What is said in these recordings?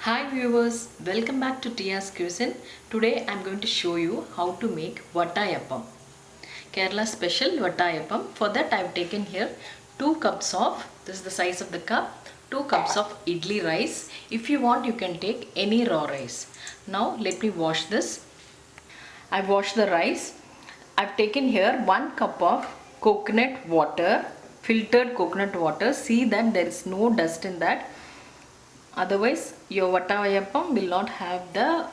Hi viewers, welcome back to Tia's Cuisine. Today I am going to show you how to make Vattayappam. Kerala special Vattayappam. For that I have taken here 2 cups of, this is the size of the cup, 2 cups of idli rice. If you want you can take any raw rice. Now let me wash this. I have washed the rice. I have taken here 1 cup of coconut water, filtered coconut water. See that there is no dust in that. Otherwise your vattayappam will not have the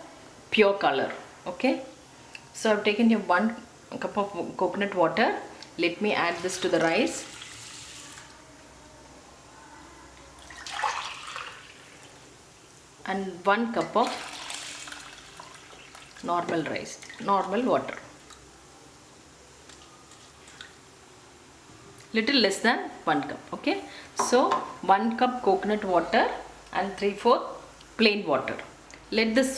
pure color. Okay, so I've taken here 1 cup of coconut water. Let me add this to the rice. And 1 cup of normal water, little less than 1 cup. Okay, so 1 cup coconut water and 3/4 plain water. Let this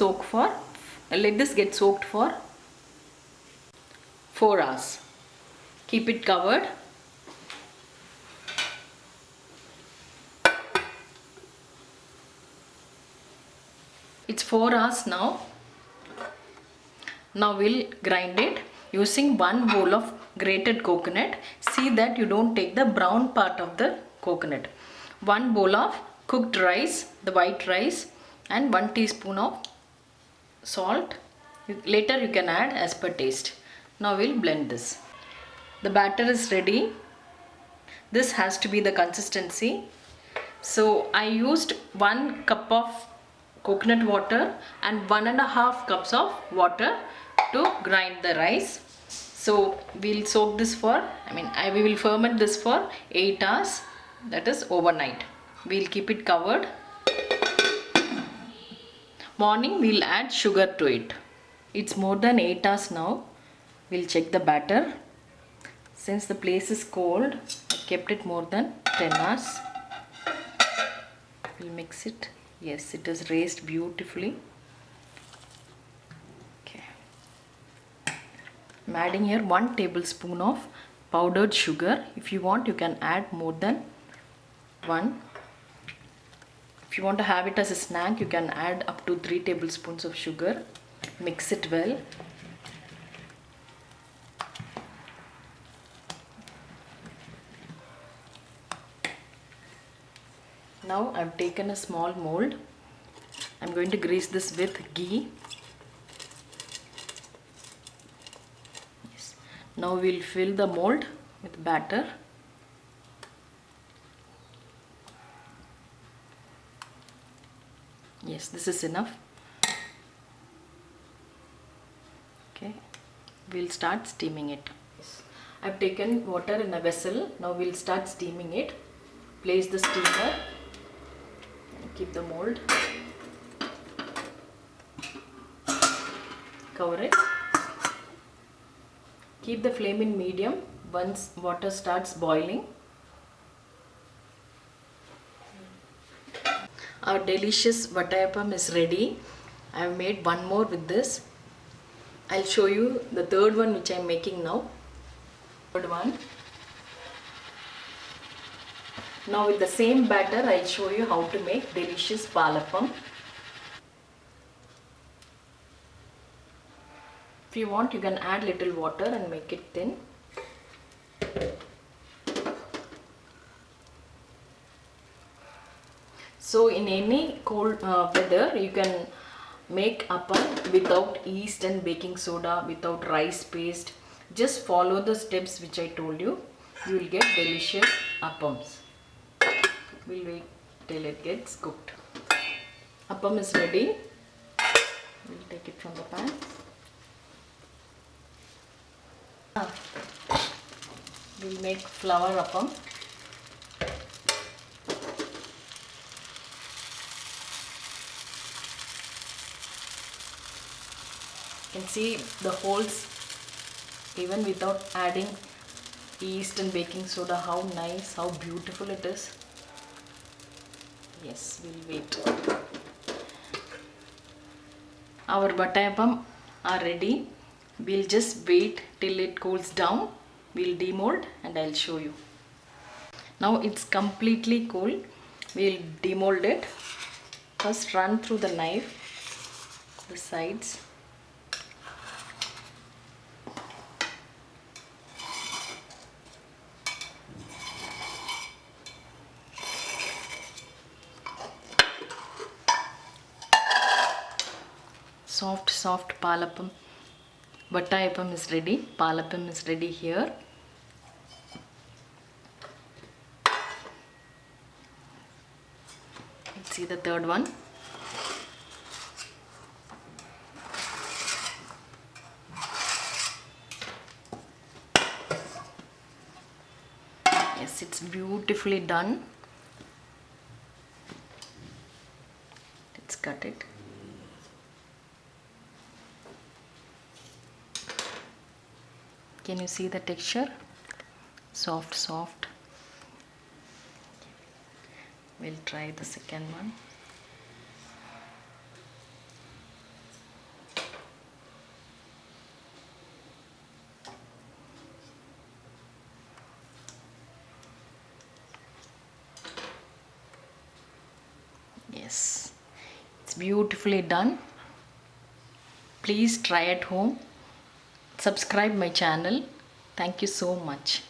get soaked for 4 hours. Keep it covered. It's 4 hours now. Now we'll grind it using 1 bowl of grated coconut. See that you don't take the brown part of the coconut. 1 bowl of cooked rice, the white rice, and 1 teaspoon of salt. Later you can add as per taste. Now we'll blend this. The batter is ready. This has to be the consistency. So I used 1 cup of coconut water and 1.5 cups of water to grind the rice. So we'll soak this for, we will ferment this for 8 hours, that is overnight. We'll keep it covered. Morning we'll add sugar to it. It's more than 8 hours now. We'll check the batter. Since the place is cold, I kept it more than 10 hours. We'll mix it. Yes, it is raised beautifully. Okay. I'm adding here 1 tablespoon of powdered sugar. If you want, you can add more than 1. If you want to have it as a snack, you can add up to 3 tablespoons of sugar. Mix it well. Now I've taken a small mold. I'm going to grease this with ghee. Yes. Now we'll fill the mold with batter. Yes, this is enough. Okay, we'll start steaming it. Yes. I've taken water in a vessel. Now we'll start steaming it. Place the steamer. Keep the mold. Cover it. Keep the flame in medium. Once water starts boiling, our delicious vattayappam is ready. I have made 1 more with this. I'll show you the 3rd one which I am making now. 3rd one. Now with the same batter I'll show you how to make delicious palappam. If you want, you can add little water and make it thin. So in any cold weather you can make appam without yeast and baking soda, without rice paste. Just follow the steps which I told you. You will get delicious appams. We'll wait till it gets cooked. Appam is ready. We'll take it from the pan. We'll make flour appam. You can see the holes even without adding yeast and baking soda. How nice, how beautiful it is. Yes, we'll wait. Our vattayappam are ready. We'll just wait till it cools down. We'll demold and I'll show you. Now it's completely cool. We'll demold it. First run through the knife, the sides. Soft palappam, vattayappam is ready. Palappam is ready here. Let's see the third one. Yes, it's beautifully done. Let's cut it. Can you see the texture? Soft. We'll try the second one. Yes, it's beautifully done. Please try at home. Subscribe my channel. Thank you so much.